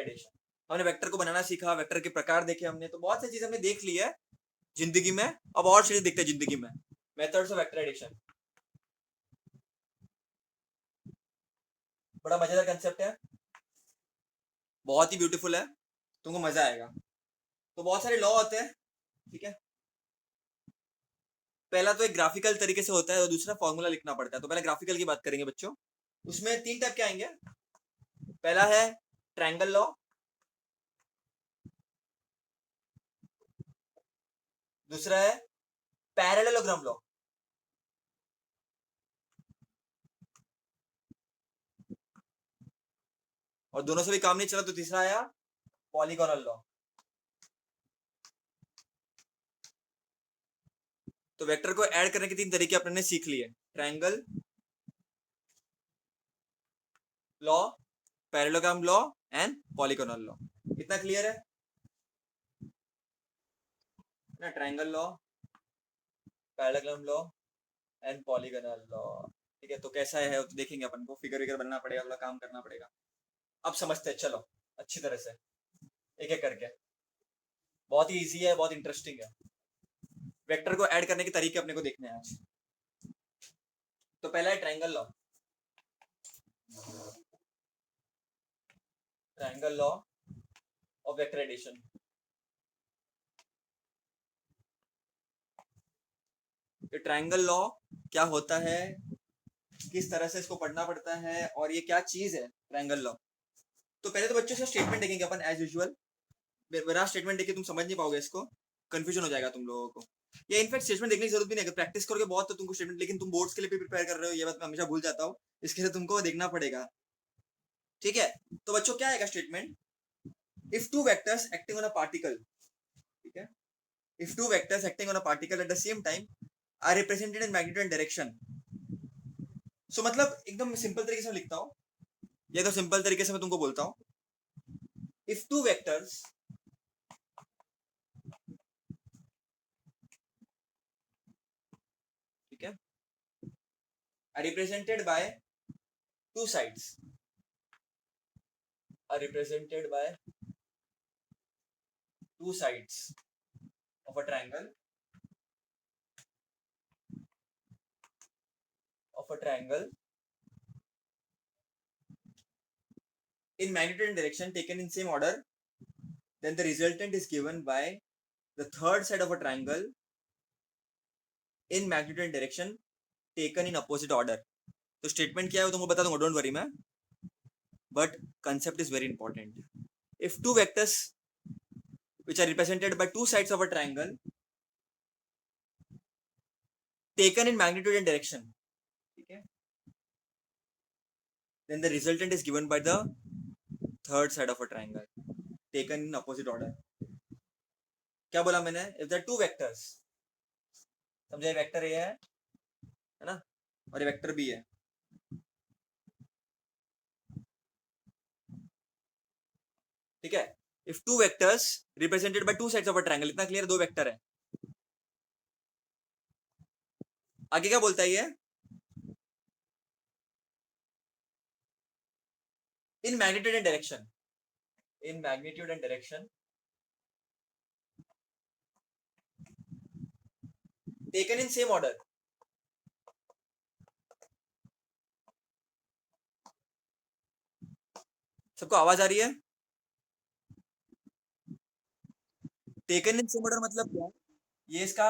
Addition. हमने vector को बनाना सीखा, वेक्टर के प्रकार देखे हमने, तो बहुत सी चीजें हमने देख ली है जिंदगी में। अब और चीजें देखते हैं जिंदगी में। मेथड्स ऑफ वेक्टर एडिशन बड़ा मजेदार कंसेप्ट है, बहुत ही ब्यूटीफुल है, तुमको मजा आएगा। तो बहुत सारे लॉ होते हैं, ठीक है। पहला तो एक ग्राफिकल तरीके से होता है और दूसरा फॉर्मूला लिखना पड़ता है। तो पहले ग्राफिकल की बात करेंगे बच्चों। उसमें 3 टाइप के आएंगे। पहला है ट्रायंगल लॉ, दूसरा है पैरेललोग्राम लॉ, और दोनों से भी काम नहीं चला तो तीसरा आया पॉलीगोनल लॉ। तो वेक्टर को ऐड करने के 3 तरीके अपने सीख लिए, triangle law, parallelogram law and polygonal law. इतना क्लियर है ना? Triangle law, parallelogram law and polygonal law, ठीक है। तो कैसा है तो देखेंगे, अपन को फिगर विगर बनना पड़ेगा, थोड़ा काम करना पड़ेगा। अब समझते हैं, चलो अच्छी तरह से एक एक करके। बहुत ही इजी है, बहुत इंटरेस्टिंग है। वेक्टर को ऐड करने के तरीके अपने को देखने हैं आज। तो पहला है triangle law. Triangle law of vector addition. ये ट्रायंगल लॉ क्या होता है, किस तरह से इसको पढ़ना पड़ता है, और ये क्या चीज है ट्रायंगल लॉ। तो पहले तो बच्चों से स्टेटमेंट देखेंगे अपन एज यूजुअल। बिना स्टेटमेंट देखे तुम समझ नहीं पाओगे इसको, कंफ्यूजन हो जाएगा तुम लोगों को। ये इनफैक्ट स्टेटमेंट देखने की जरूरत भी नहीं है, प्रैक्टिस करोगे बहुत तो तुमको स्टेटमेंट, लेकिन तुम बोर्ड्स के लिए भी प्रिपेयर कर रहे हो, ये बात मैं हमेशा भूल जाता हूँ। इसके लिए तुमको देखना पड़ेगा, ठीक है। तो बच्चों क्या आएगा statement, if two vectors acting on a particle, ठीक है, if two vectors acting on a particle at the same time are represented in magnitude and direction. So मतलब एकदम सिंपल तरीके से लिखता हूँ, ये तो सिंपल तरीके से मैं तुमको बोलता हूँ। इफ टू वेक्टर्स ठीक है are represented by two sides, are represented by two sides of a triangle, of a triangle in magnitude and direction taken in same order, then the resultant is given by the third side of a triangle in magnitude and direction taken in opposite order. तो statement क्या है वो तुमको बता दूंगा, don't worry मैं, but concept is very important. If two vectors which are represented by two sides of a triangle taken in magnitude and direction, ठीक है, then the resultant is given by the third side of a triangle taken in opposite order. क्या बोला मैंने, if there two vectors, समझे, vector A है ना, और ये वेक्टर बी है, ठीक है। If two vectors represented by two sides of a triangle, इतना क्लियर, दो वेक्टर है। आगे क्या बोलता है ये, इन magnitude and direction, in magnitude and direction taken in same order. सबको आवाज आ रही है? टेकन इन सेम ऑर्डर मतलब क्या, ये इसका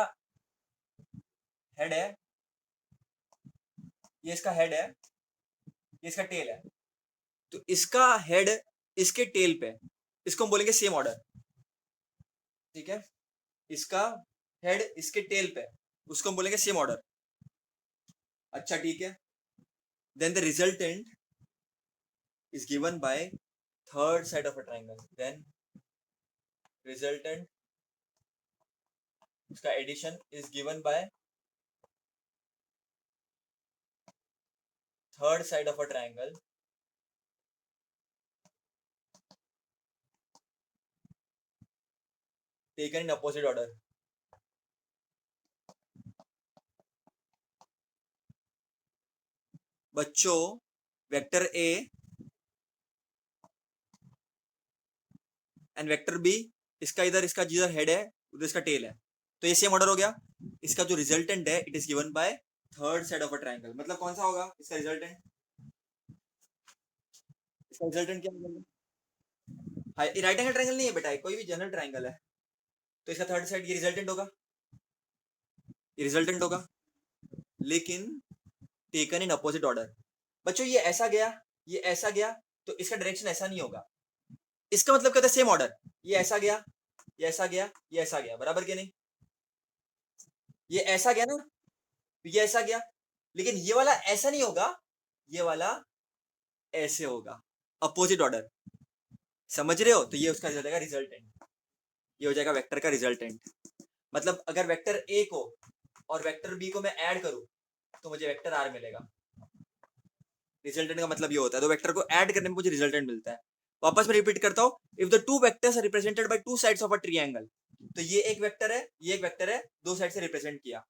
हेड है, ये इसका हेड है, ये इसका टेल है। तो इसका हेड इसके टेल पे, इसको हम बोलेंगे सेम ऑर्डर, ठीक है। इसका हेड इसके टेल पे, उसको हम बोलेंगे सेम ऑर्डर। अच्छा ठीक है, then the resultant is given by third side of a triangle, then resultant उसका addition is given by third side of a triangle taken in opposite order. बच्चों vector A and vector B, इसका इधर इसका जिधर head है उधर इसका tell है, तो ये सेम ऑर्डर हो गया। इसका जो रिजल्टेंट है it is given by third side of a triangle, मतलब कौन सा होगा इसका रिजल्टेंट? इसका रिजल्टेंट क्या होगा? राइट एंगल ट्रायंगल नहीं है बेटा, कोई भी जनरल ट्रायंगल है, तो इसका थर्ड साइड ये रिजल्टेंट होगा, ये रिजल्टेंट होगा, लेकिन टेकन इन अपोजिट ऑर्डर। बच्चों ये ऐसा गया, ये ऐसा गया, तो इसका डायरेक्शन ऐसा नहीं होगा। इसका मतलब कहता है सेम ऑर्डर, ये ऐसा गया, ये ऐसा गया, ये ऐसा गया, बराबर के नहीं? ये ऐसा गया ना, ये ऐसा गया, लेकिन ये वाला ऐसा नहीं होगा, ये वाला ऐसे होगा, अपोजिट ऑर्डर। समझ रहे हो? तो ये उसका हो जाएगा रिजल्टेंट, ये हो जाएगा वेक्टर का रिजल्टेंट। मतलब अगर वेक्टर ए को और वेक्टर बी को मैं ऐड करूं तो मुझे वेक्टर आर मिलेगा। रिजल्टेंट का मतलब ये होता है, तो वेक्टर को ऐड करने में मुझे रिजल्टेंट मिलता है। वापस मैं रिपीट करता हूं, if the two vectors are represented by two sides of a triangle, तो ये एक वेक्टर है, ये एक वेक्टर है, दो साइड से रिप्रेजेंट किया,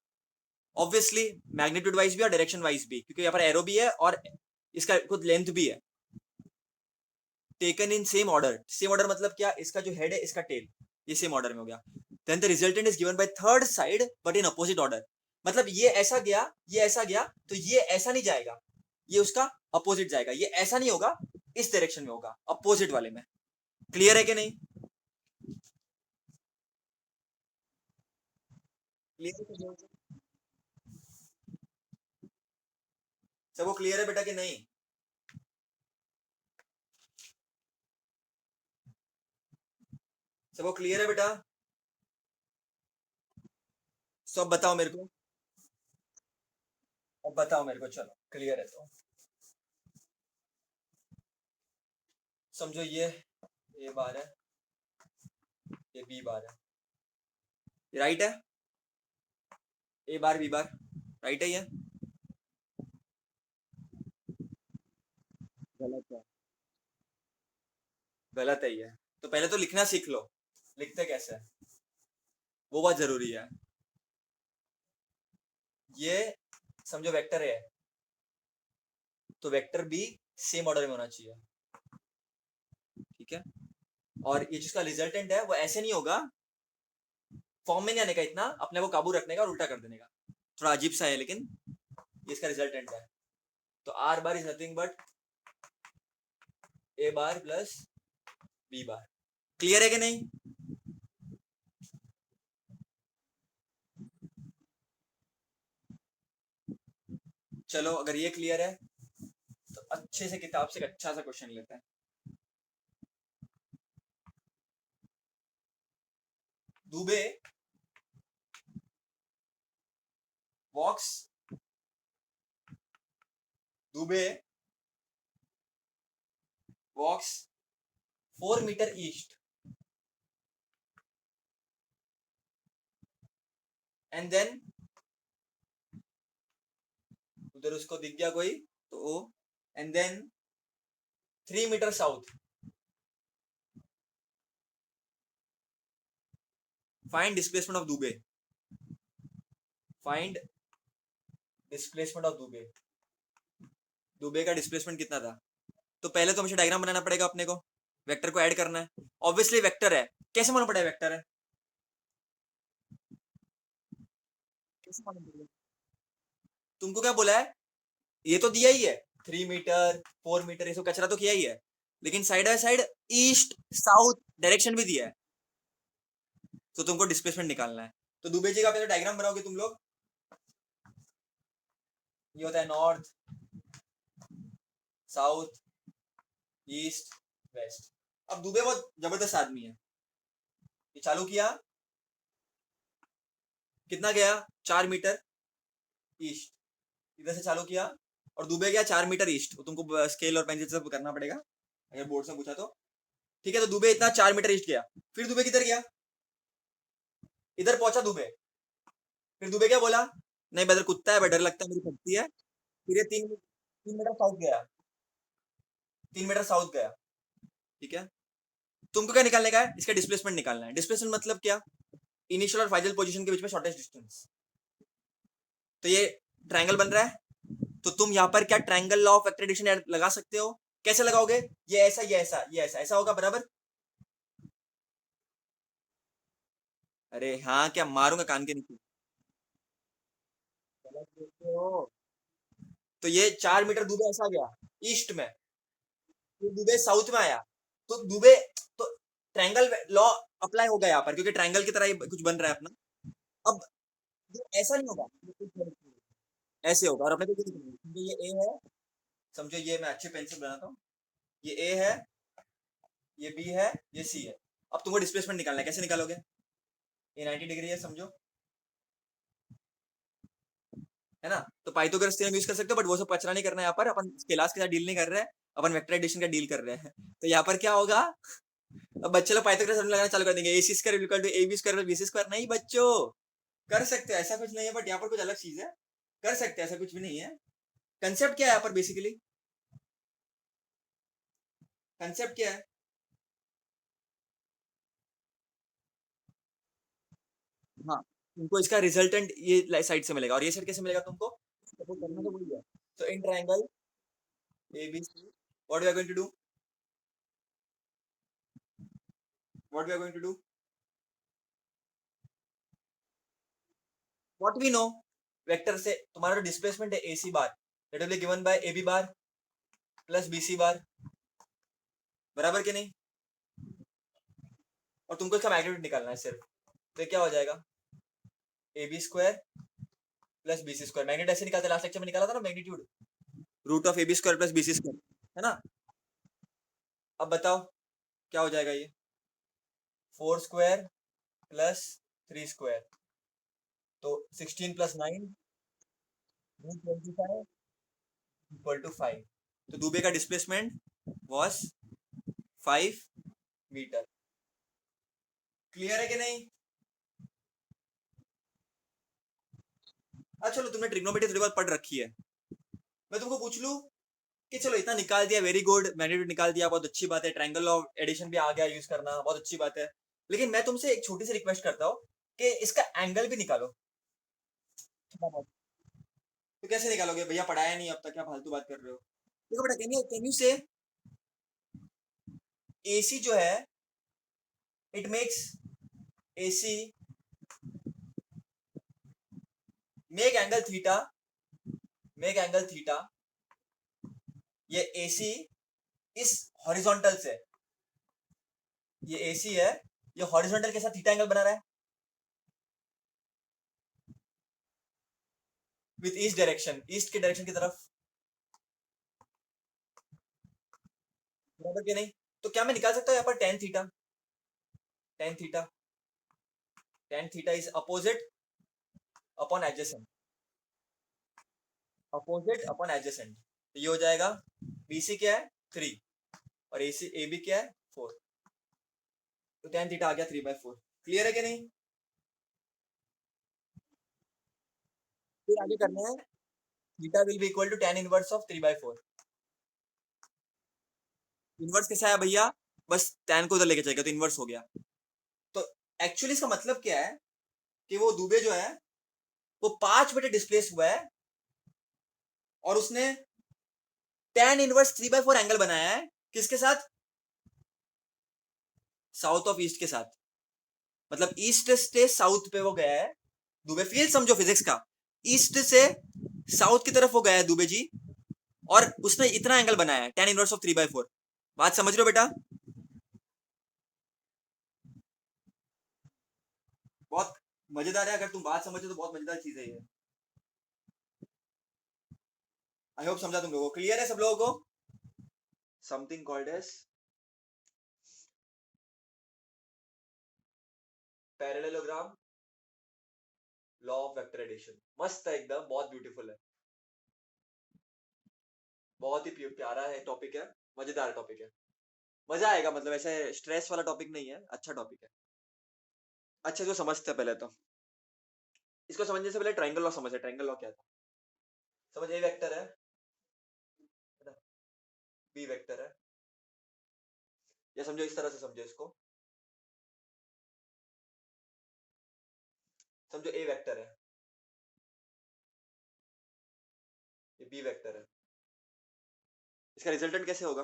ऑब्वियसली मैग्नीट्यूड वाइज भी और डायरेक्शन वाइज भी, क्योंकि यहाँ पर एरो भी है और इसका कुछ लेंथ भी है। Taken in same order, same order मतलब क्या? इसका जो हेड है, इसका टेल, ये सेम ऑर्डर में हो गया। Then the resultant is given by third side but in opposite order. मतलब ये ऐसा गया, ये ऐसा गया, तो ये ऐसा नहीं जाएगा, ये उसका अपोजिट जाएगा, ये ऐसा नहीं होगा, इस डायरेक्शन में होगा, अपोजिट वाले में। क्लियर है कि नहीं? क्लियर? सबको क्लियर है बेटा कि नहीं? सबको क्लियर है बेटा? सब बताओ मेरे को, अब बताओ मेरे को, चलो क्लियर है तो समझो, ये ए बार है, ये बी बार है, ये राइट है, ए बार बी बार राइट है, ये गलत है, गलत है ये। तो पहले तो लिखना सीख लो, लिखते कैसे है वो बात जरूरी है। ये समझो वेक्टर है, तो वेक्टर बी सेम ऑर्डर में होना चाहिए, ठीक है? और ये जिसका रिजल्टेंट है वो ऐसे नहीं होगा, फॉर्म में नहीं आने का, इतना अपने को काबू रखने का और उल्टा कर देने का, थोड़ा अजीब सा है, लेकिन ये इसका रिजल्टेंट है। तो R bar is nothing but A bar plus B bar. Clear है कि नहीं? चलो अगर ये क्लियर है तो अच्छे से किताब से एक अच्छा सा क्वेश्चन लेते हैं। Dubey walks, Dubey walks 4 metre east and then उधर उसको दिख गया कोई तो, and then 3 metre south. Find displacement of Dubey, find displacement of Dubey. Dubey का डिस्प्लेसमेंट कितना था? तो पहले तो मुझे डायग्राम बनाना पड़ेगा अपने को, वेक्टर को ऐड करना है, ऑब्वियसली वेक्टर है, कैसे मालूम पड़ा वेक्टर है? कैसे मालूम पड़ेगा? तुमको क्या बोला है? ये तो दिया ही है, 3 मीटर 4 मीटर, ये सब कचरा तो किया ही है, लेकिन side by side east south direction भी दिया है, तो तुमको डिस्प्लेसमेंट निकालना है। तो दुबे जी का पहले डायग्राम बनाओगे तुम लोग, ये होता है नॉर्थ साउथ ईस्ट वेस्ट। अब दुबे बहुत जबरदस्त आदमी है, ये चालू किया, कितना गया? 4 मीटर ईस्ट, इधर से चालू किया, और दुबे गया 4 मीटर ईस्ट, तो तुमको स्केल और पेंसिल से करना पड़ेगा अगर बोर्ड से पूछा तो। ठीक है, तो दुबे इतना 4 मीटर ईस्ट गया, फिर दुबे किधर गया? इधर पहुंचा दुबे, फिर दुबे क्या बोला? नहीं बदर कुत्ता है, डर लगता है, मेरी फटती है। फिर ये 3 मीटर साउथ गया, 3 मीटर साउथ गया, ठीक है? तुमको क्या निकालने का है? इसका डिस्प्लेसमेंट निकालना है। डिस्प्लेसमेंट मतलब क्या? इनिशियल और फाइनल पोजीशन के बीच में शॉर्टेस्ट डिस्टेंस। तो ये ट्रायंगल बन रहा है, तो तुम यहाँ पर क्या triangle law of vector addition लगा सकते हो? कैसे लगाओगे? ये ऐसा, ये ऐसा, ये ऐसा, ऐसा होगा, बराबर? अरे हाँ, क्या मारूंगा कान के नीचे। गलत बोलते हो। तो ये 4 मीटर दुबे ऐसा गया ईस्ट में, तो दुबे साउथ में आया, तो दुबे, तो ट्रायंगल लॉ अप्लाई होगा यहाँ पर, क्योंकि ट्रायंगल की तरह ये कुछ बन रहा है अपना। अब ये ऐसा नहीं होगा, ऐसे होगा, और अपने को ये दिखना है। समझो ये ए है, समझो ये मैं अच्छे पेन से बनाता हूँ, ये ए है, ये बी है, ये सी है। अब तुमको डिस्प्लेसमेंट निकालना है, कैसे निकालोगे? ये 90 डिग्री है समझो, है ना? तो पाइथागोरस थ्योरम यूज कर सकते हो, बट वो सब कचरा नहीं करना है यहाँ पर, अपन स्केलार्स के साथ डील नहीं कर रहे हैं, अपन वेक्टर एडिशन का डील कर रहे हैं। तो यहाँ पर क्या होगा, अब बच्चे लोग पाइथागोरस थ्योरम लगाना चालू कर देंगे, A C square equal to A B square B C square. नहीं बच्चों, कर सकते हैं, ऐसा कुछ नहीं है, बट यहाँ पर कुछ अलग चीज है, कर सकते हैं, ऐसा कुछ भी नहीं है। कंसेप्ट क्या है यहाँ पर बेसिकली, कंसेप्ट क्या है? हाँ, तुमको इसका रिजल्टेंट ये साइड से मिलेगा, और ये साइड कैसे मिलेगा तुमको? सपोज करना तो वही है। तो in triangle A B C, what we are going to do, what we are going to do, what we know, vector से तुम्हारा जो डिस्प्लेसमेंट है A C bar, that will be given by A B bar plus B C bar, बराबर कि नहीं? और तुमको इसका मैग्नीट्यूड निकालना है सिर्फ, तो क्या हो जाएगा, A B square plus B C square. Magnitude ऐसे निकालते, लास्ट लेक्चर में निकाला था ना magnitude, root of A B square plus B C square, है ना? अब बताओ क्या हो जाएगा ये, 4 स्क्वायर प्लस 3 स्क्वायर, तो 16 + 9 √25 इक्वल टू 5। तो दुबे का डिस्प्लेसमेंट वॉज 5 मीटर। क्लियर है कि नहीं? अच्छा चलो, तुमने ट्रिग्नोमेट्री थोड़ी बहुत पढ़ रखी है, मैं तुमको पूछ लूं कि चलो इतना निकाल दिया, वेरी गुड, मैग्नीट्यूड निकाल दिया, बहुत अच्छी बात है, ट्रायंगल ऑफ एडिशन भी आ गया यूज करना, बहुत अच्छी बात है। लेकिन मैं तुमसे एक छोटी सी रिक्वेस्ट करता हूँ कि इसका एंगल भी निकालो थोड़ा बहुत। तो कैसे निकालोगे भैया, पढ़ाया नहीं अब तक, क्या फालतू बात कर रहे हो? देखो बेटा, कैन यू से एसी जो है, it makes AC make angle theta, make angle theta, ये एसी इस हॉरिजॉन्टल से, ये एसी है, ये हॉरिजॉन्टल के साथ थीटा एंगल बना रहा है विथ ईस्ट डायरेक्शन, ईस्ट के डायरेक्शन की तरफ, बराबर कि नहीं? तो क्या मैं निकाल सकता हूँ यहाँ पर tan theta, tan theta, tan theta is opposite upon adjacent, opposite upon adjacent, तो ये हो जाएगा, बीसी क्या है 3, और एसी ए बी क्या है 4, तो टेन थीटा आ गया 3/4। क्लियर है कि नहीं? फिर आगे करना है, theta will be equal to tan inverse of 3/4। Inverse कैसा है भैया, बस टेन को उधर लेके चलेगा तो इनवर्स हो गया। तो एक्चुअली इसका मतलब क्या है कि वो दुबे जो है वो 5 मीटर डिस्प्लेस हुआ है, और उसने टेन इनवर्स 3/4 एंगल बनाया है, किसके साथ? साउथ ऑफ ईस्ट के साथ, मतलब ईस्ट से साउथ पे वो गया है दुबे, फील्ड समझो फिजिक्स का, ईस्ट से साउथ की तरफ वो गया है दुबे जी, और उसने इतना एंगल बनाया है, टेन इनवर्स ऑफ 3/4। बात समझ रहे हो बेटा? बहुत मजेदार है, अगर तुम बात समझो तो बहुत मजेदार चीज है ये। आई होप समझा तुम लोगों को, क्लियर है सब लोगों को? Something called as parallelogram law of vector addition, मस्त है एकदम, बहुत ब्यूटीफुल है, बहुत ही प्यारा है टॉपिक है, मजेदार टॉपिक है, मजा आएगा, मतलब ऐसे स्ट्रेस वाला टॉपिक नहीं है, अच्छा टॉपिक है। अच्छा, जो समझते हैं पहले तो, इसको समझने से पहले ट्रायंगल लॉ समझे, ट्रायंगल लॉ क्या था? समझ, ए वेक्टर है ना, बी वेक्टर है, या समझो इस तरह से समझो इसको, समझो ए वेक्टर है, ये बी वेक्टर है, इसका रिजल्टेंट कैसे होगा?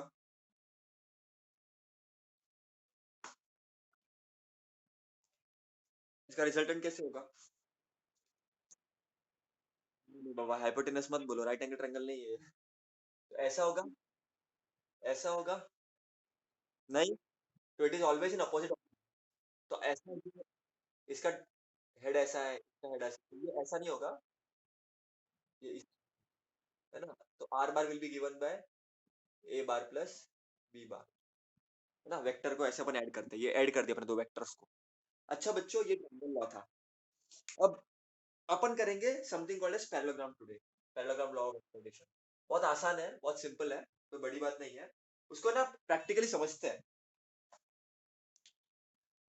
इसका रिजल्टेंट कैसे होगा? नहीं बाबा, हाइपोटेनस मत बोलो, राइट एंगल ट्रायंगल नहीं है। तो ऐसा होगा, ऐसा होगा, नहीं, तो it is always in opposite. तो ऐसा, इसका हेड ऐसा है, इसका हेड ऐसा है, ये ऐसा नहीं होगा, ये है ना? तो R bar will be given by A bar plus B bar, है ना? वेक्टर को ऐसे अपन ऐड करते हैं, ये ऐड कर दिया अपने दो वेक्टर्स को। अच्छा बच्चों, ये ट्रायंगल लॉ था। अब अपन करेंगे something called as parallelogram today, parallelogram law of expansion. बहुत आसान है, बहुत सिंपल है, कोई बड़ी बात नहीं है। उसको ना प्रैक्टिकली समझते हैं।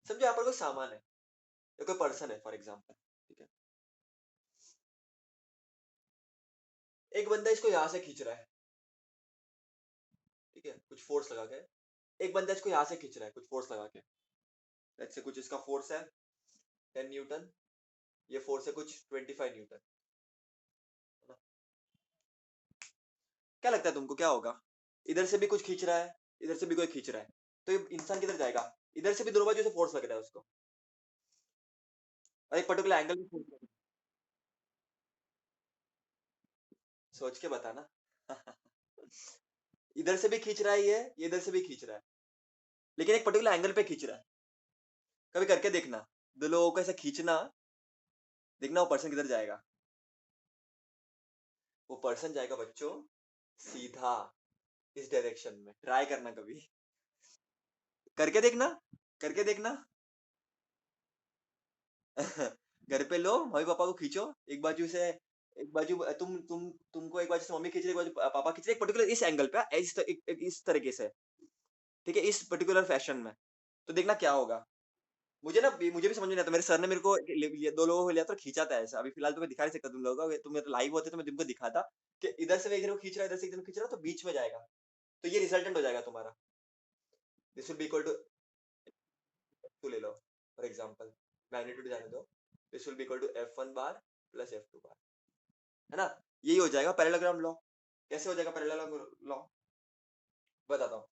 समझो यहाँ पर कोई सामान है या कोई पर्सन है फॉर एग्जाम्पल, ठीक है? एक बंदा इसको यहाँ से खींच रहा है, ठीक है, कुछ फोर्स लगा के। एक बंदा इसको यहाँ से खींच रहा है कुछ फोर्स लगा के। लेट्स से कुछ इसका फोर्स है 10 न्यूटन, ये फोर्स है कुछ 25 न्यूटन, है ना? क्या लगता है तुमको क्या होगा? इधर से भी कुछ खींच रहा है, इधर से भी कोई खींच रहा है, तो ये इंसान किधर जाएगा? इधर से भी दोनों बाजू से फोर्स लग रहा है उसको, और एक पर्टिकुलर एंगल में फोर्स लग रहा है। सोच के बताना। इधर से भी खींच रहा है ये इधर से भी खींच रहा है, लेकिन एक पर्टिकुलर एंगल पे खींच रहा है। कभी करके देखना, दो लोगों को ऐसा खींचना, देखना वो पर्सन किधर जाएगा। वो पर्सन जाएगा बच्चों सीधा इस डायरेक्शन में। ट्राई करना कभी, करके देखना, करके देखना। घर पे लो, मम्मी पापा को खींचो, एक बाजू से, एक बाजू तुमको एक बाजू से मम्मी खींच रही, एक बाजू पापा खींच रहे, एक पर्टिकुलर इस एंगल पे, इस तरीके से, ठीक है, इस पर्टिकुलर फैशन में। तो देखना क्या होगा। मुझे भी समझ में नहीं आता, मेरे सर ने मेरे को दो लोगों को लिया तो खींचा था ऐसा। अभी फिलहाल तो मैं दिखा नहीं सकता तुम लोगों को, तुम तो लाइव होते तो मैं तुमको दिखाता कि इधर से एक खींच रहा है, इधर से एक खींच रहा है, तो बीच में जाएगा, तो ये रिजल्टेंट हो जाएगा तुम्हारा। This will be equal to ले लो फॉर एग्जांपल, मैग्नीट्यूड जाने दो। This will be equal to F1 bar plus F2 bar, है ना? यही हो जाएगा पैरेललोग्राम लॉ। कैसे हो जाएगा पैरेललोग्राम लॉ, बताता हूँ।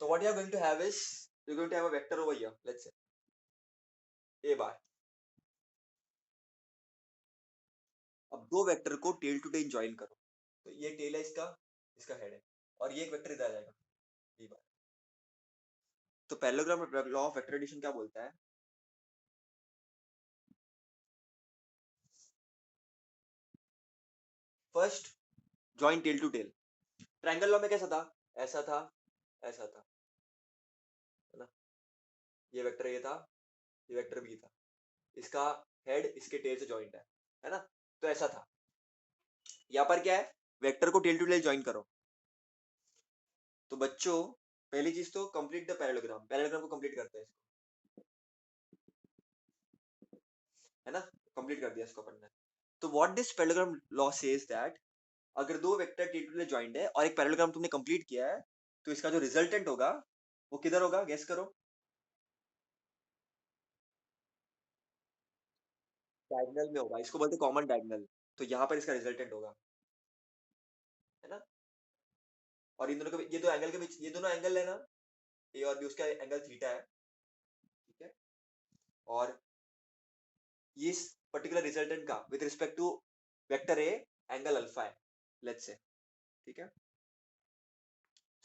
तो what you are going to have is, you are going to have a vector over here, let's say A बार। अब दो वेक्टर को टेल टू टेल ज्वाइन करो, तो ये टेल है इसका, इसका हेड है, और ये एक वेक्टर इधर आ जाएगा बी बार। तो parallelogram law of vector addition क्या बोलता है? First join tail to tail. Triangle law में कैसा था? ऐसा था, ऐसा था, है ना? ये वेक्टर ए था, ये वेक्टर बी था, इसका हेड इसके टेल से ज्वाइंट है ना? तो ऐसा था। यहाँ पर क्या है? वेक्टर को टेल टू टेल ज्वाइन करो। तो बच्चों, पहली चीज तो कंप्लीट द पैरेललोग्राम, पैरेललोग्राम को कंप्लीट करते हैं इसको, है ना? कंप्लीट कर दिया इसको अपन ने। तो what this parallelogram law says that अगर दो vector tail to tail joint है और एक पैरेललोग्राम तुमने कंप्लीट किया है, तो इसका जो रिजल्टेंट होगा वो किधर होगा? गेस करो। डायगोनल में होगा, इसको बोलते हैं कॉमन डायगोनल। तो यहाँ पर इसका रिजल्टेंट होगा, है ना? और इन दोनों के ये दो एंगल के बीच, ये दोनों एंगल है ना, ए और बी, उसका एंगल थीटा है, ठीक है? और इस पर्टिकुलर रिजल्टेंट का with respect to vector A angle alpha है, लेट्स से, ठीक है?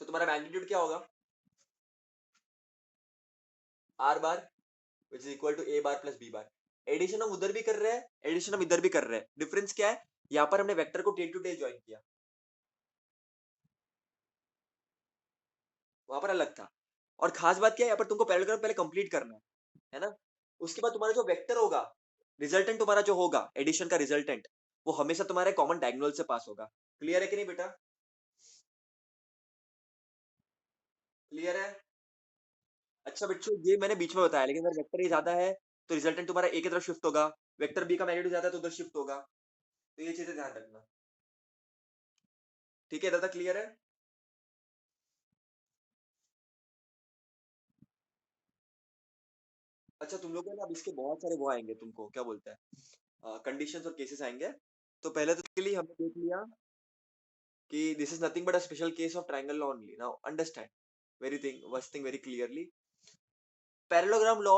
तो तुम्हारा मैग्नीट्यूड क्या होगा? R bar which is equal to A bar plus B bar. Addition हम उधर भी कर रहे हैं, एडिशन हम इधर भी कर रहे हैं, डिफरेंस क्या है? यहाँ पर हमने वेक्टर को टेल टू टेल ज्वाइन किया, वहां पर अलग था। और खास बात क्या है, यहाँ पर तुमको पैरेललोग्राम पहले कंप्लीट करना है ना? उसके बाद तुम्हारा जो वेक्टर होगा, रिजल्टेंट तुम्हारा जो होगा एडिशन का रिजल्टेंट, वो हमेशा तुम्हारे कॉमन डायगोनल से पास होगा। क्लियर है कि नहीं बेटा? क्लियर है? अच्छा बच्चों, ये मैंने बीच में बताया, लेकिन अगर वेक्टर ए ज्यादा है तो रिजल्टेंट तुम्हारा ए की तरफ शिफ्ट होगा, वेक्टर बी का मैग्नीट्यूड ज्यादा है तो उधर शिफ्ट होगा। तो ये चीजें ध्यान रखना, ठीक है? दादा क्लियर है? अच्छा तुम लोग ना, अब इसके बहुत सारे वो आएंगे, तुमको क्या बोलते हैं, कंडीशंस और केसेस आएंगे। तो पहले तो के लिए हमने देख लिया कि this is nothing but a special case of triangle law only. Now understand very thing, first thing very clearly, parallelogram law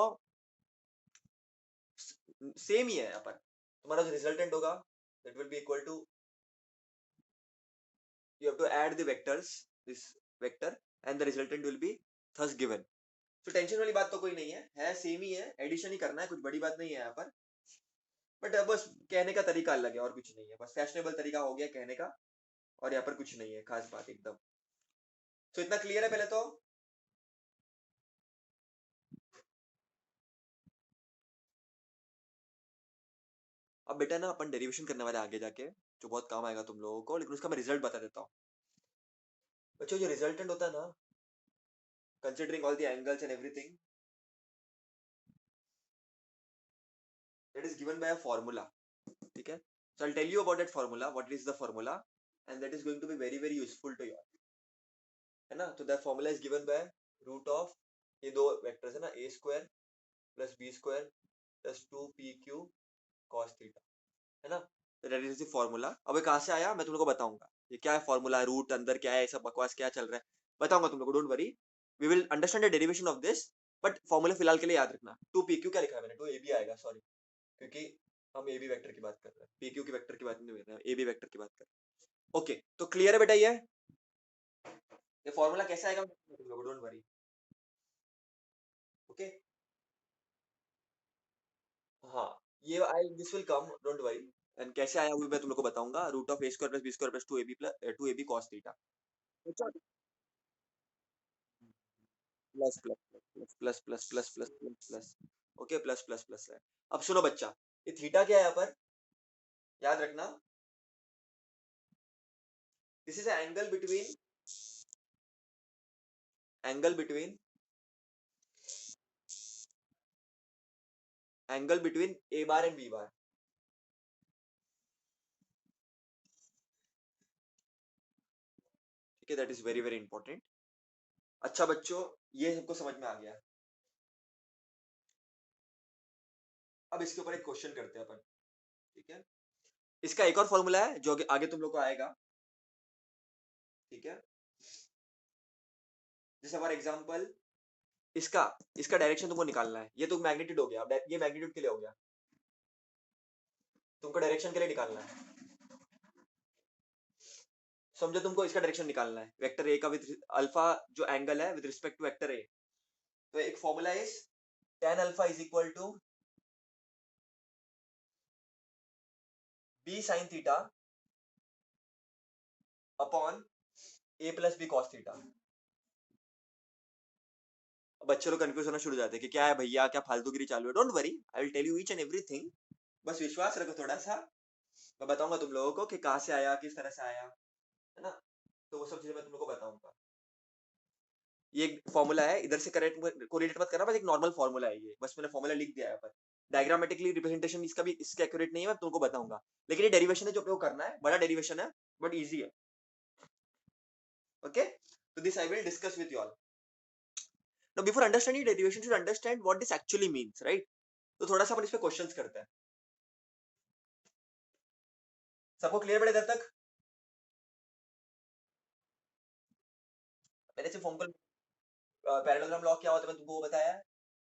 same ही है यहाँ पर। तुम्हारा जो रिजल्टेंट होगा that will be equal to, you have to add the vectors, this vector, and the resultant will be thus given. तो tension वाली बात तो कोई नहीं है सेम ही है, एडिशन ही करना है, कुछ बड़ी बात नहीं है यहाँ पर। बट बस कहने का तरीका अलग है और कुछ नहीं है, बस फैशनेबल तरीका हो गया कहने का, और यहाँ पर कुछ नहीं है खास बात एकदम। तो इतना क्लियर है पहले तो। अब बेटा ना अपन डेरिवेशन करने वाले आगे जाके, जो बहुत काम आएगा तुम लोगों को, लेकिन उसका मैं रिजल्ट बता देता हूँ। बच्चों जो रिजल्टेंट होता है ना, considering all the angles and everything, that is given bye a formula, ठीक है। So I'll tell you about that formula, what is the formula, and that is going to be very very useful to you, है ना। तो that formula is given by root of ये दो vectors है ना, a square plus b square plus 2pq cos theta, है ना। तो that is the formula। अब ये कहाँ से आया मैं तुम लोगों को बताऊंगा, ये क्या है फॉर्मूला, रूट अंदर क्या है, सब बकवास क्या चल रहा है बताऊंगा तुम लोगों को, don't worry, we will understand the derivation of this. But formula फिलहाल के लिए याद रखना, 2pq क्या लिखा है मैंने, 2ab आएगा, सॉरी, क्योंकि हम ए बी वेक्टर की बात कर रहे हैं, पी क्यू की वेक्टर की बात नहीं कर रहे हैं, ए बी वेक्टर की बात कर रहे हैं। ओके, तो क्लियर है बेटा, ये फॉर्मूला कैसे आएगा डोंट वरी, ओके। हाँ, ये I this will come, don't worry. And कैसे आया वो मैं तुम लोग को बताऊंगा, root of A square plus B square plus 2ab cos theta plus plus plus plus plus plus plus plus plus, okay, plus plus plus है। अब सुनो बच्चा, ये थीटा क्या है यहाँ पर, याद रखना, this is angle between A bar and B bar, ठीक है, that is very very important. अच्छा बच्चों, ये सबको समझ में आ गया। अब इसके ऊपर एक क्वेश्चन करते हैं अपन, ठीक है। इसका एक और फॉर्मूला है जो आगे तुम लोग को आएगा, ठीक है। जैसे फॉर एग्जांपल, इसका इसका डायरेक्शन तुमको निकालना है, ये तो मैग्नीट्यूड हो गया, अब ये मैग्नीट्यूड के लिए हो गया, तुमको डायरेक्शन के लिए निकालना है, समझो, तुमको इसका डायरेक्शन निकालना है, वेक्टर ए का विद अल्फा जो एंगल है with respect to vector A, तो एक formula is tan alpha is equal to b sin theta upon a plus b cos theta. बच्चे लोग कंफ्यूज होना शुरू हो जाते हैं कि क्या है भैया, क्या फालतूगिरी चालू है, don't worry, I will tell you each and everything, बस विश्वास रखो थोड़ा सा, मैं बताऊंगा तुम लोगों को कि कहाँ से आया, किस तरह से आया, है ना। तो वो सब चीजें मैं तुम लोगों को बताऊंगा। ये एक फॉर्मूला है, इधर से करेक्ट कोरिलेट मत करना, बस एक नॉर्मल फॉर्मूला है ये, बस मैंने फॉर्मूला लिख दिया है पर डायग्रामेटिकली रिप्रेजेंटेशन इसका भी इसका एक्यूरेट नहीं है, मैं तुमको बताऊंगा, लेकिन ये डेरिवेशन है जो अपने को करना है, बड़ा डेरिवेशन है बट इजी है, ओके। तो this I will discuss with you all. Now before understanding derivation should understand what this actually means, right. तो थोड़ा सा अपन इस पे क्वेश्चंस करते हैं, सबको क्लियर पड़े इधर तक। मैंने सिर्फ फॉर्मूला पैरेललोग्राम लॉ क्या होता है मैं तुमको वो बताया है,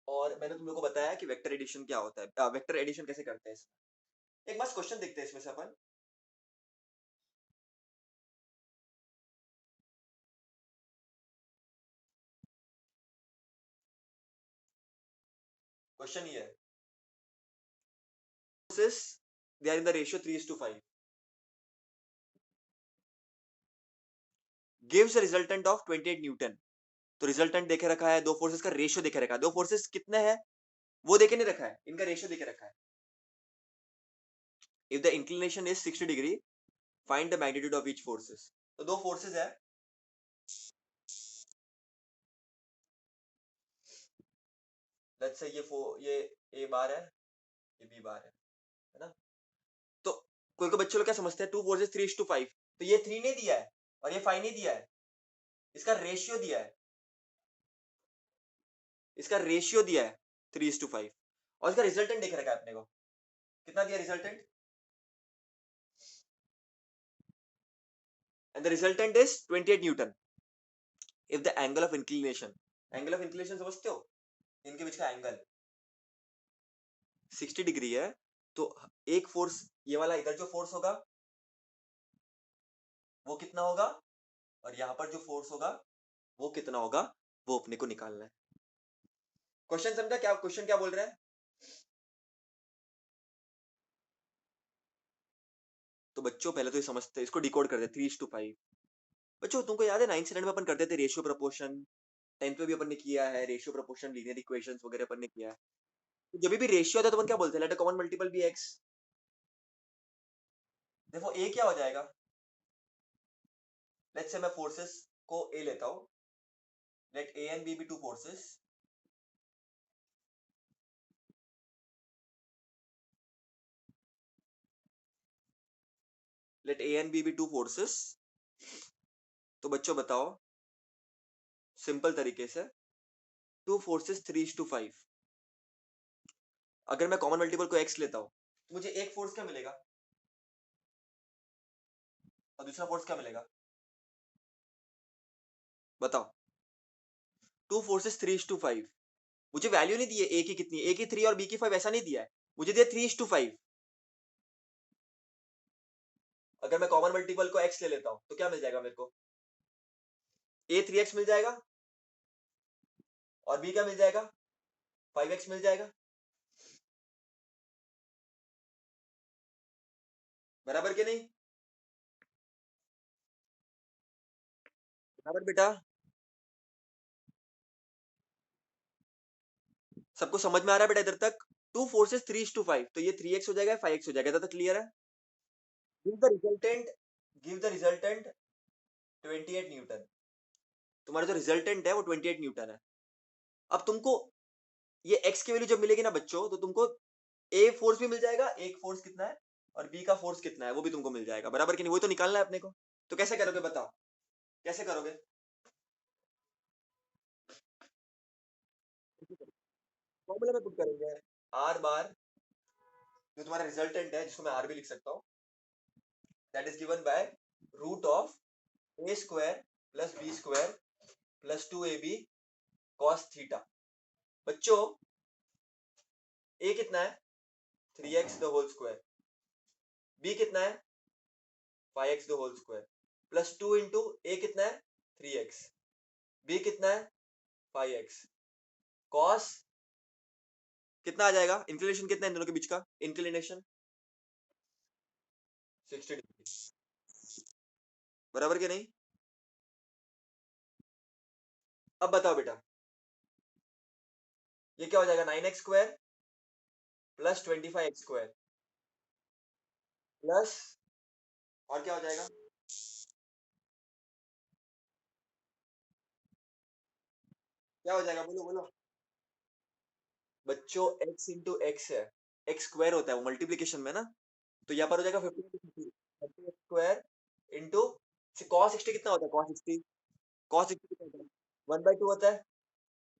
और मैंने तुम लोगों को बताया कि वेक्टर एडिशन क्या होता है, वेक्टर एडिशन कैसे करते हैं इसमें। एक मस्त क्वेश्चन देखते हैं इसमें से अपन। क्वेश्चन ये है, they are in the ratio 3:5, gives a resultant of 28 Newton. तो रिजल्टेंट देखे रखा है, दो फोर्सेस का रेशियो देखे रखा है, दो फोर्सेस कितने हैं वो देखे नहीं रखा है, इनका रेशियो देखे रखा है। If the inclination is 60 degree, find the magnitude of each forces. तो दो फोर्सेस है, लेट्स से ये ए बार है, ये बी बार है ना। तो कोई को बच्चे लोग क्या समझते हैं, टू फोर्सेस 3:5, तो ये 3 नहीं दिया है और ये 5 नहीं दिया है, इसका रेशियो दिया है, इसका रेशियो दिया है 3:5, और इसका रिजल्टेंट देख रखा है अपने को, कितना दिया resultant, and the resultant is 28 Newton if the angle of inclination, angle of inclination समझते हो, इनके बीच का एंगल 60 डिग्री है, तो एक फोर्स ये वाला इधर जो फोर्स होगा वो कितना होगा, और यहाँ पर जो फोर्स होगा वो कितना होगा, वो अपने को निकालना है। क्वेश्चन समझा? क्या क्वेश्चन क्या बोल रहा है? तो बच्चों पहले तो ये समझते, इसको डिकोड कर दे 3:5। बच्चों तुमको याद है 9th स्टैंडर्ड में अपन करते थे रेशियो प्रोपोर्शन, 10th में भी अपन ने किया है रेशियो प्रोपोर्शन लीनियर इक्वेशंस वगैरह अपन ने किया है। तो जब भी रेशियो आता है तो अपन क्या बोलते हैं, let a common multiple be x. देखो ए क्या हो जाएगा, लेट्स से मैं फोर्सेस को ए लेता हूं, let A and B be two forces, let A and B be two forces. तो बच्चों बताओ सिंपल तरीके से, टू फोर्सेस 3:5, अगर मैं कॉमन मल्टीपल को एक्स लेता हूं तो मुझे एक फोर्स क्या मिलेगा और दूसरा फोर्स क्या मिलेगा, बताओ। टू फोर्सेस 3:5, मुझे वैल्यू नहीं दी है ए की कितनी, ए की 3 और बी की 5 ऐसा नहीं दिया है, मुझे दिया 3:5। अगर मैं कॉमन मल्टीपल को एक्स ले लेता हूं तो क्या मिल जाएगा मेरे को, ए 3x मिल जाएगा और बी क्या मिल जाएगा, 5x मिल जाएगा। बराबर के नहीं, बराबर बेटा, सबको समझ में आ रहा है बेटा इधर तक? टू फोर्सेस 3:5, तो ये 3x हो जाएगा, 5x हो जाएगा, इधर तक क्लियर है? Give the resultant, give the resultant 28 Newton. तुम्हारा जो रिजल्टेंट है वो 28 न्यूटन है। अब तुमको ये x की वैल्यू जब मिलेगी ना बच्चों, तो तुमको ए फोर्स भी मिल जाएगा, एक फोर्स कितना है और बी का फोर्स कितना है वो भी तुमको मिल जाएगा, बराबर कि नहीं? वही तो निकालना है अपने को। तो कैसे करोगे बताओ, कैसे करोगे? फॉर्मूला में पुट करेंगे, आर बार, जो तुम्हारा रिजल्टेंट है जिसको मैं आर भी लिख सकता हूँ, that is given by root of A square plus B square plus 2ab cos theta. बच्चों ए कितना है, 3x the whole square, B कितना है, 5x the whole square, plus 2 into A कितना है, 3x, बी कितना है, 5x, कॉस कितना आ जाएगा, इंक्लिनेशन कितना है इन दोनों के बीच का, इंक्लिनेशन 60 डिग्री, बराबर के नहीं? अब बताओ बेटा, ये क्या हो जाएगा, 9x square plus 25x square plus, और क्या हो जाएगा, क्या हो जाएगा, बोलो बोलो। बच्चों x इंटू एक्स है, एक्स स्क्वायर होता है वो मल्टीप्लीकेशन में ना, तो यहाँ पर हो जाएगा 15 स्क्वायर इंटू कॉस 60 कितना होता है, कॉस 60, कॉस 60 कितना होता है, 1/2 होता है,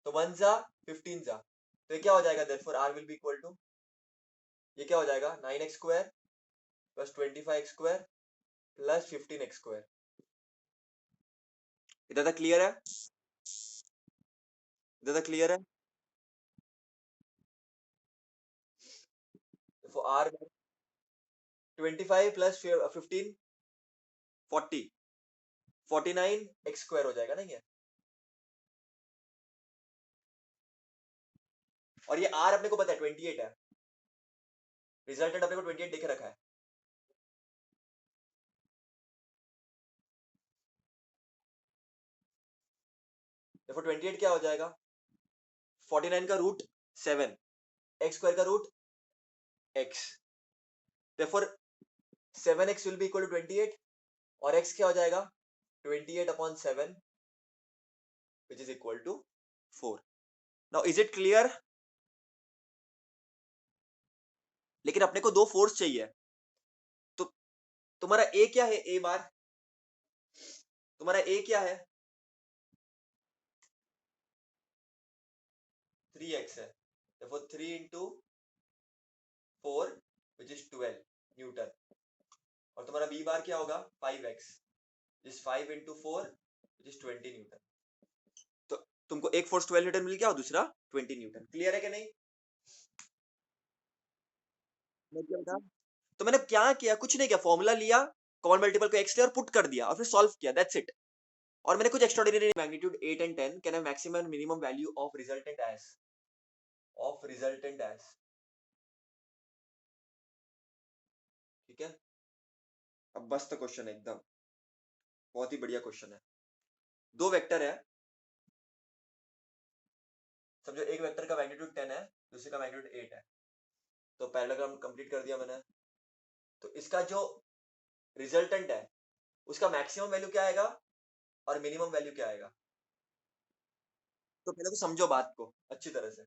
तो 1 जा 15 जा, तो ये क्या हो जाएगा, therefore r will be equal to, ये क्या हो जाएगा, 9x square plus 25x square plus 15x square. इधर तक क्लियर है? इधर तक क्लियर है? तो r 25 प्लस 15 40, 49 एक्स स्क्वायर हो जाएगा ना ये, और ये r अपने को पता है 28 है, रिजल्टेंट अपने को 28 दिख रखा है। देखो 28 क्या हो जाएगा, 49 का रूट 7, एक्स स्क्वायर का root x, therefore 7x will be equal to 28, और x क्या हो जाएगा, 28 upon 7 which is equal to 4। now is it clear? लेकिन अपने को दो फोर्स चाहिए, तो तुम्हारा a क्या है, a बार तुम्हारा a क्या है, 3x है, therefore 3 into 4 which is 12 Newton, और तुम्हारा b बार क्या होगा, 5x, जिस 5 into 4 which is 20 न्यूटन। तो तुमको एक फोर्स 12 न्यूटन मिल गया और दूसरा 20 न्यूटन, क्लियर है कि नहीं? तो मैंने क्या किया, कुछ नहीं किया, फॉर्मूला लिया, कॉमन मल्टीपल को x लिया और पुट कर दिया और फिर सॉल्व किया, दैट्स इट। और मैंने कुछ extraordinary magnitude 8 and 10 can have maximum and minimum value of resultant as, ठीक है। अब बस तो क्वेश्चन एकदम बहुत ही बढ़िया क्वेश्चन है। दो वेक्टर है, समझो एक वेक्टर का मैग्नीट्यूड 10 है, दूसरे का मैग्नीट्यूड 8 है। तो पैरेललोग्राम कंप्लीट कर दिया मैंने। तो इसका जो रिजल्टेंट है उसका मैक्सिमम वैल्यू क्या आएगा और मिनिमम वैल्यू क्या आएगा। तो पहले तो समझो बात को अच्छी तरह से।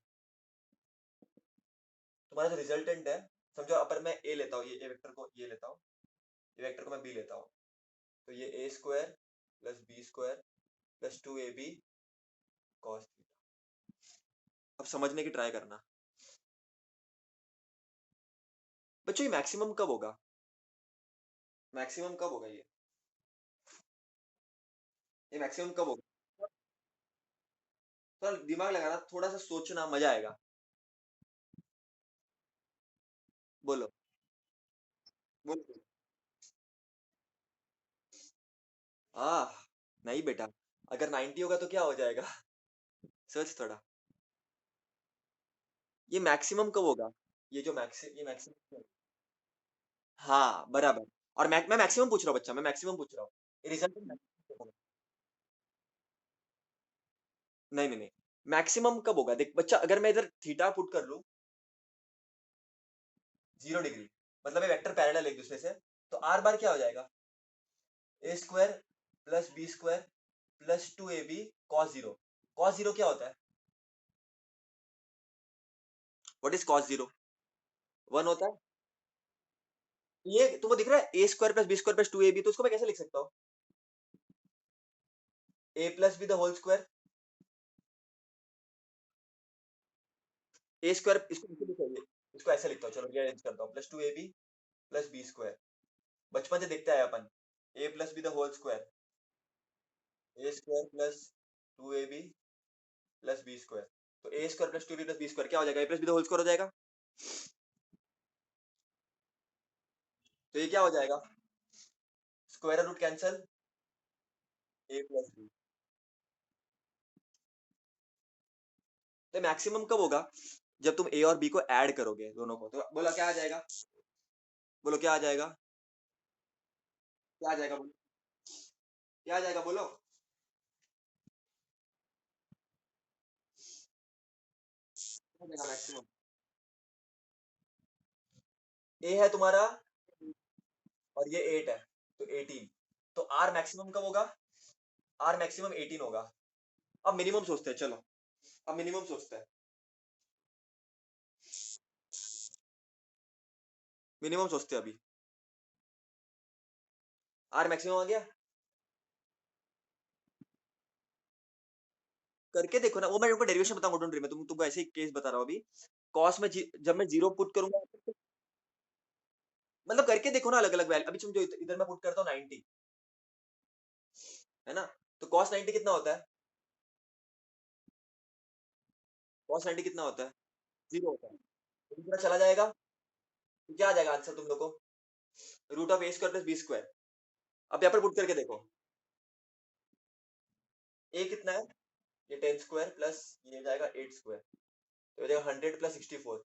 तुम्हारा जो रिजल्टेंट है, समझो अपर मैं ए लेता हूँ, ये ए वेक्टर को ये लेता हूँ, ये वेक्टर को मैं बी लेता हूँ। तो ये A square plus B square plus 2ab cos theta. अब समझने की ट्राई करना बच्चों, ये मैक्सिमम कब होगा, मैक्सिमम कब होगा ये मैक्सिमम कब होगा। थोड़ा दिमाग लगाना, थोड़ा सा सोचना, मजा आएगा। बोलो बोलो। नहीं बेटा, अगर 90 होगा तो क्या हो जाएगा, सोच थोड़ा। ये मैक्सिमम कब होगा, ये मैक्सिमम। हाँ बराबर। और मैं मैक्सिमम पूछ रहा हूँ बच्चा, मैं मैक्सिमम पूछ रहा हूँ। रिजल्ट नहीं नहीं नहीं, मैक्सिमम कब होगा, देख बच्चा, अगर मैं इधर थीटा पुट कर लूं 0 डिग्री, मतलब ये वेक्टर पैरेलल एक दूसरे से, तो आर बार क्या हो जाएगा, A square plus B square plus 2ab cos zero. Cos zero क्या होता है, व्हाट इज कॉस जीरो, 1 होता है। ये तुमको दिख रहा है, A square plus B square plus 2ab, तो उसको मैं कैसे लिख सकता हूँ, A plus B the whole square, A square, इसको ऐसे लिखो, इसको ऐसे लिखता हूँ, चलो रीअरेंज करता हूँ, plus 2ab plus B square. बचपन से देखते आए अपन, A plus B the whole square, A square plus 2ab plus B square. तो A square plus 2b plus B square क्या हो जाएगा, A plus B the whole square हो जाएगा। तो ये क्या हो जाएगा, square root cancel, A plus B. तो मैक्सिमम कब होगा, जब तुम ए और बी को ऐड करोगे दोनों को, तो बोला क्या आ जाएगा, बोलो क्या आ जाएगा, क्या आ जाएगा बोलो, क्या आ जाएगा बोलो। क्या आ जाएगा मैक्सिमम, ए है तुम्हारा और ये 8 है, तो 18। तो आर मैक्सिमम कब होगा, आर मैक्सिमम 18 होगा। अब मिनिमम सोचते हैं, चलो अब मिनिमम सोचते हैं, मिनिमम सोचते हैं अभी। आर मैक्सिमम आ गया, करके देखो ना, वो मैं तुमको डेरिवेशन बताऊंगा, डोंट वरी, मैं तुमको ऐसे ही केस बता रहा हूँ अभी। कॉस में जब मैं जीरो पुट करूंगा, मतलब करके देखो ना अलग अलग वैल्यू, अभी तुम जो इधर मैं पुट करता हूँ 90, है ना, तो कॉस 90 कितना होता है, कॉस 90 कितना होता है, जीरो होता है। तो पूरा चला जाएगा, तो क्या आ जाएगा आंसर तुम लोग को, root of A square plus B square. अब यहाँ पर पुट करके देखो, ए कितना है, ये 10 स्क्वायर प्लस ये हो जाएगा 8 स्क्वायर, तो हो जाएगा 100 plus 64,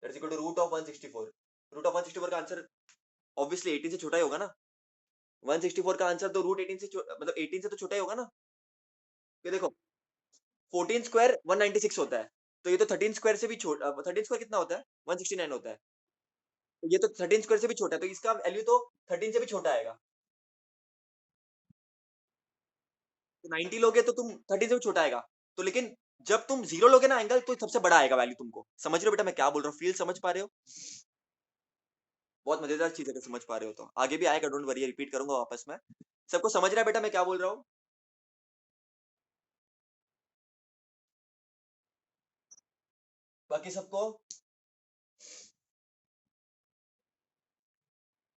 that is equal to root of 164। Root of 164 का आंसर ऑब्वियसली 18 से छोटा ही होगा ना, 164 का आंसर तो रूट 18 से मतलब 18 से तो छोटा ही होगा ना। ये देखो 14 स्क्वायर 196 होता है, तो ये तो 13 स्क्वायर से भी छोटा, 13 स्क्वायर कितना होता है, 169 होता है, तो ये तो 13 स्क्वायर से भी छोटा है, तो इसका वैल्यू तो 13 से भी छोटा आएगा। तो 90 लोगे तो तुम 13 से भी छोटा आएगा, तो लेकिन जब तुम जीरो लोगे ना एंगल, तो सबसे बड़ा आएगा वैल्यू, तुमको समझ रहे हो बेटा मैं क्या बोल रहा हूँ, फील समझ पा रहे हो, बहुत मजेदार चीज है, अगर समझ पा रहे हो तो आगे भी आएगा, डोंट वरी, रिपीट करूंगा वापस में। सबको समझ रहा है बेटा मैं क्या बोल रहा हूँ, बाकी सबको।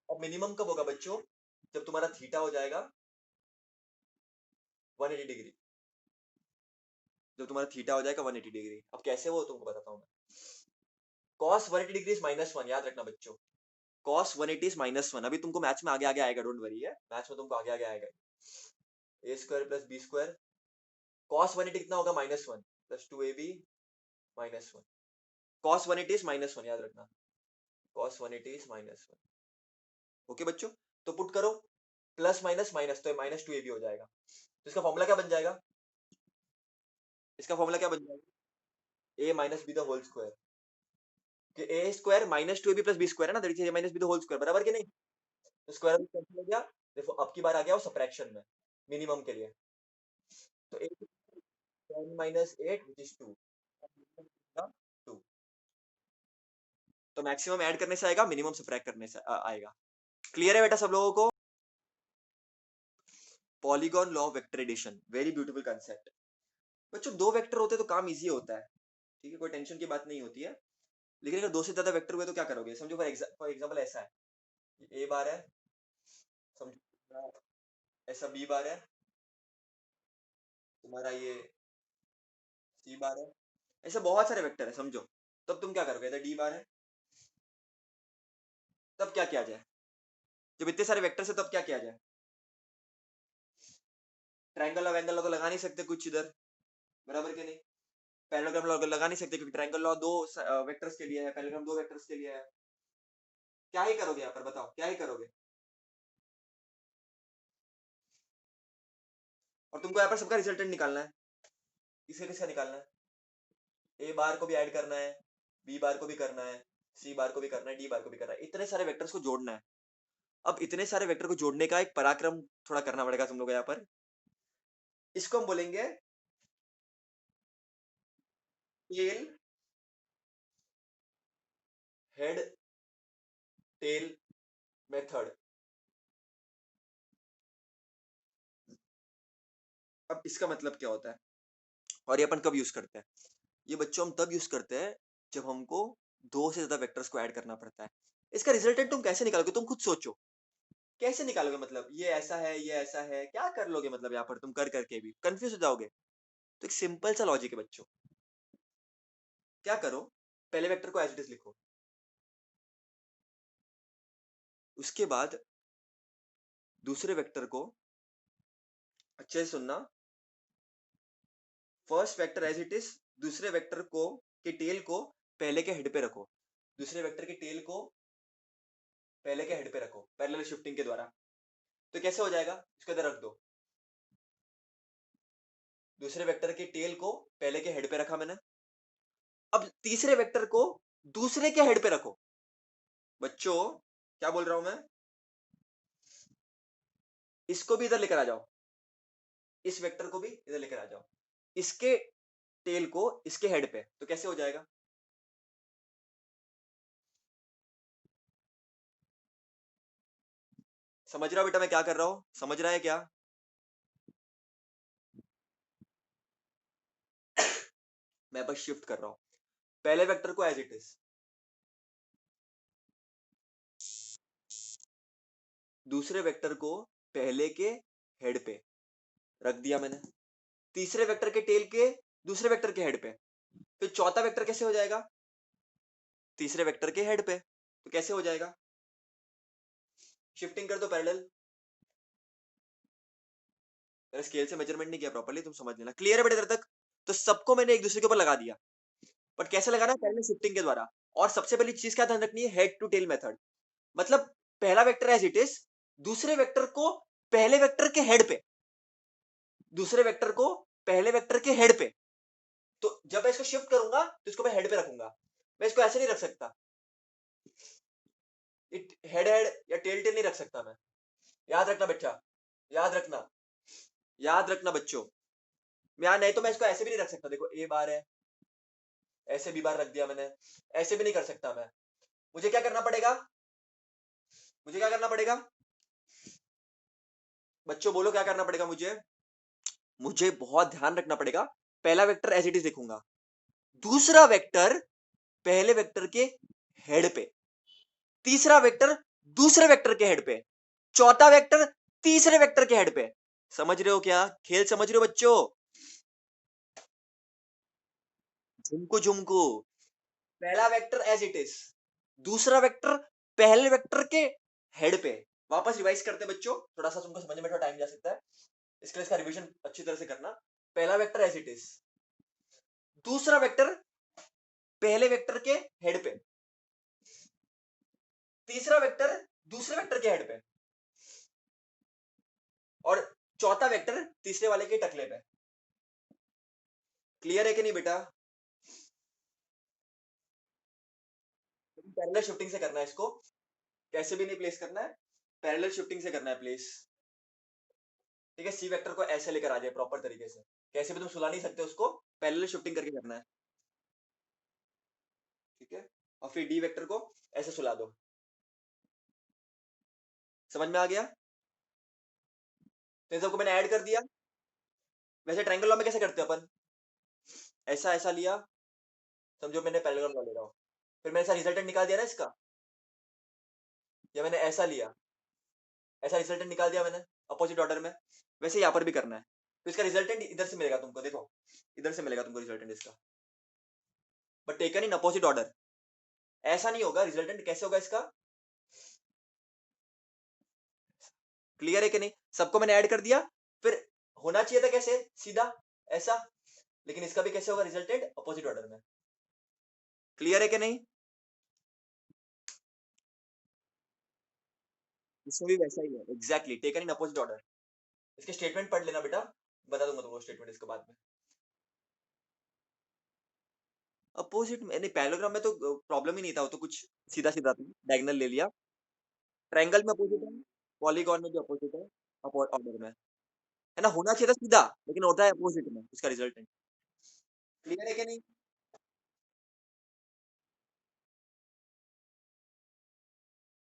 अब मिनिमम कब होगा बच्चों, जब तुम्हारा थीटा हो जाएगा 180 डिग्री, जब तुम्हारा थीटा हो जाएगा 180 डिग्री। अब कैसे वो तुमको बताता हूँ मैं। cos 180 डिग्री -1, याद रखना बच्चों, cos 180 इज -1। अभी तुमको मैथ्स में आगे आगे आएगा, डोंट वरी है, मैथ्स में तुमको आगे आगे आएगा। a square plus B square, cos 180 कितना होगा -1 प्लस 2ab -1, cos 180 इज -1, याद रखना, cos 180 इज -1। ओके बच्चों, तो पुट करो प्लस माइनस माइनस, तो -2ab हो जाएगा। तो इसका फॉर्मूला क्या बन जाएगा, इसका फॉर्मूला क्या बन जाएगा, a minus B the whole square, कि a square -2ab plus B square है ना, that is a minus B the whole square, बराबर कि नहीं। तो स्क्वायर रूट कैंसिल हो गया, देखो अब की बार आ गया वो सबट्रैक्शन में मिनिमम के लिए, तो a 10 माइनस 8 विच इज 2, 2, तो मैक्सिमम ऐड करने से आएगा, मिनिमम सबट्रैक्ट करने से आएगा। क्लियर है बेटा सब लोगों को। Polygon law of vector addition, very beautiful concept. बच्चों दो वेक्टर होते तो काम इजी होता है, ठीक है, कोई टेंशन की बात नहीं होती है। लेकिन अगर दो से ज्यादा वेक्टर हुए तो क्या करोगे, समझो फॉर एग्जांपल ऐसा है, ए बार है, समझो ऐसा बी बार है, तुम्हारा ये सी बार है, ऐसे बहुत सारे वेक्टर है समझो, तब तुम क्या करोगे, इधर डी बार है, तब क्या किया जाए, जब इतने सारे वेक्टर है तब क्या किया जाए, ट्रायंगल और एंगल तो लगा नहीं सकते कुछ इधर, बराबर के नहीं, पैरेललोग्राम लॉ लगा नहीं सकते क्योंकि ट्रायंगल लॉ दो वेक्टर्स के लिए है, पैरेललोग्राम दो वेक्टर्स के लिए है। क्या ही करोगे यहाँ पर, बताओ क्या ही करोगे, और तुमको यहाँ पर सबका रिजल्टेंट निकालना है, किसका किसका निकालना है, ए बार को भी ऐड करना है, बी बार को भी करना है, सी बार को भी करना है, डी बार को भी करना है, इतने सारे वेक्टर्स को जोड़ना है। अब इतने सारे वेक्टर को जोड़ने का एक पराक्रम थोड़ा करना पड़ेगा तुम लोग यहाँ पर, इसको हम बोलेंगे टेल हेड टेल मेथड। अब इसका मतलब क्या होता है और ये अपन कब यूज करते हैं, ये बच्चों हम तब यूज करते हैं जब हमको दो से ज्यादा वेक्टर्स को ऐड करना पड़ता है। इसका रिजल्टेंट तुम कैसे निकालोगे, तुम खुद सोचो कैसे निकालोगे, मतलब ये ऐसा है ये ऐसा है, क्या कर लोगे, मतलब यहाँ पर तुम कर करके भी कंफ्यूज हो जाओगे। तो एक सिंपल सा लॉजिक है बच्चों, क्या करो, पहले वेक्टर को एज इट इज लिखो, उसके बाद दूसरे वेक्टर को, अच्छे से सुनना, first vector as it is, दूसरे वेक्टर को के टेल को पहले के हेड पे रखो, दूसरे वेक्टर के टेल को पहले के हेड पे रखो पैरेलल शिफ्टिंग के द्वारा। तो कैसे हो जाएगा, इसको इधर रख दो, दूसरे वेक्टर के टेल को पहले के हेड पे रखा मैंने, अब तीसरे वेक्टर को दूसरे के हेड पे रखो। बच्चों क्या बोल रहा हूं मैं, इसको भी इधर लेकर आ जाओ, इस वेक्टर को भी इधर लेकर आ जाओ, इसके टेल को इसके हेड पे, तो कैसे हो जाएगा, समझ रहा हो बेटा मैं क्या कर रहा हूं, समझ रहा है क्या, मैं बस शिफ्ट कर रहा हूं, पहले वेक्टर को एज इट इज, दूसरे वेक्टर को पहले के हेड पे रख दिया मैंने, तीसरे वेक्टर के टेल के दूसरे वेक्टर के हेड पे, फिर चौथा वेक्टर कैसे हो जाएगा, तीसरे वेक्टर के हेड पे, तो कैसे हो जाएगा, शिफ्टिंग कर दो पैरेलल, मैंने स्केल से मेजरमेंट नहीं किया प्रॉपर्ली, तुम समझ लेना, क्लियर है बेटे इधर तक। तो सबको मैंने एक दूसरे के ऊपर लगा दिया, बट कैसे लगाना है, पैरेलल शिफ्टिंग के द्वारा। और सबसे पहली चीज क्या ध्यान रखनी है, हेड टू टेल मेथड, मतलब पहला वेक्टर एज इट इज, दूसरे वेक्टर को पहले वेक्टर के हेड पे, दूसरे वेक्टर को पहले वेक्टर के हेड पे, तो जब मैं इसको शिफ्ट करूंगा तो इसको मैं हेड पे रखूंगा, मैं इसको ऐसे नहीं रख सकता, हेड हेड या टेल टेल नहीं रख सकता मैं, याद रखना बच्चा, याद रखना, याद रखना बच्चों, मैं नहीं तो मैं इसको ऐसे भी नहीं रख सकता, देखो ए बार है, ऐसे बी बार रख दिया मैंने, ऐसे भी नहीं कर सकता मैं, मुझे क्या करना पड़ेगा, मुझे क्या करना पड़ेगा, बच्चों बोलो क्या करना पड़ेगा मुझे, मुझे बहुत ध्यान रखना पड़ेगा, पहला वेक्टर एज इट इज लिखूंगा, दूसरा वेक्टर पहले वेक्टर के हेड पे, तीसरा वेक्टर दूसरे वेक्टर के हेड पे, चौथा वेक्टर तीसरे वेक्टर के हेड पे। समझ रहे हो क्या, खेल समझ रहे हो बच्चों, झुमको झुमको, पहला वेक्टर एज इट इज, दूसरा वेक्टर पहले वेक्टर के हेड पे। वापस रिवाइज करते हैं बच्चों, थोड़ा सा तुमको समझने में थोड़ा टाइम जा सकता है, इसके लिए इसका रिवीजन अच्छी तरह से करना। पहला वेक्टर एज इट इज, दूसरा वेक्टर पहले वेक्टर के हेड पे, तीसरा वेक्टर दूसरे वेक्टर के हेड पे, और चौथा वेक्टर तीसरे वाले के टकले पे। क्लियर है कि नहीं बेटा? पैरेलल शिफ्टिंग से करना है इसको, कैसे भी नहीं प्लेस करना है, पैरेलल शिफ्टिंग से करना है प्लेस। ठीक है, सी वेक्टर को ऐसे लेकर आ जाए प्रॉपर तरीके से, कैसे भी तुम सुला नहीं सकते उसको, पैरेलल शिफ्टिंग करके करना है। ठीक है, और फिर डी वेक्टर को ऐसे सुला दो। समझ में आ गया? तो इन सबको मैंने ऐड कर दिया। वैसे ट्रायंगल लॉ में कैसे करते हैं अपन, ऐसा ऐसा लिया, समझो मैंने पैरेलल लॉ ले रहा हूँ, फिर मैंने ऐसा रिजल्टेंट निकाल दिया ना इसका, या मैंने ऐसा लिया, ऐसा रिजल्टेंट निकाल दिया मैंने अपोजिट ऑर्डर में, वैसे यहाँ पर भी करना है। तो इसका रिजल्टेंट इधर से मिलेगा तुमको, देखो इधर से मिलेगा तुमको रिजल्टेंट इसका, but taken in opposite order. ऐसा नहीं होगा, रिजल्टेंट कैसे होगा इसका, क्लियर है कि नहीं? सबको मैंने ऐड कर दिया, फिर होना चाहिए था कैसे, सीधा ऐसा, लेकिन इसका भी कैसे होगा रिजल्टेंट, अपोजिट ऑर्डर में। क्लियर है कि नहीं? इसमें भी वैसा ही है, exactly taken in opposite order. इसके स्टेटमेंट पढ़ लेना बेटा, बता दूंगा तुमको स्टेटमेंट इसके बाद में। अपोजिट में नहीं, पैरेललोग्राम में तो प्रॉब्लम ही नहीं था, वो तो कुछ सीधा सीधा था, डायगोनल ले लिया। ट्रायंगल में अपोजिट है, पॉलीगॉन में भी अपोजिट है, ऑर्डर में है ना, होना चाहिए था सीधा, लेकिन होता है अपोजिट में इसका रिजल्टेंट। क्लियर है कि नहीं?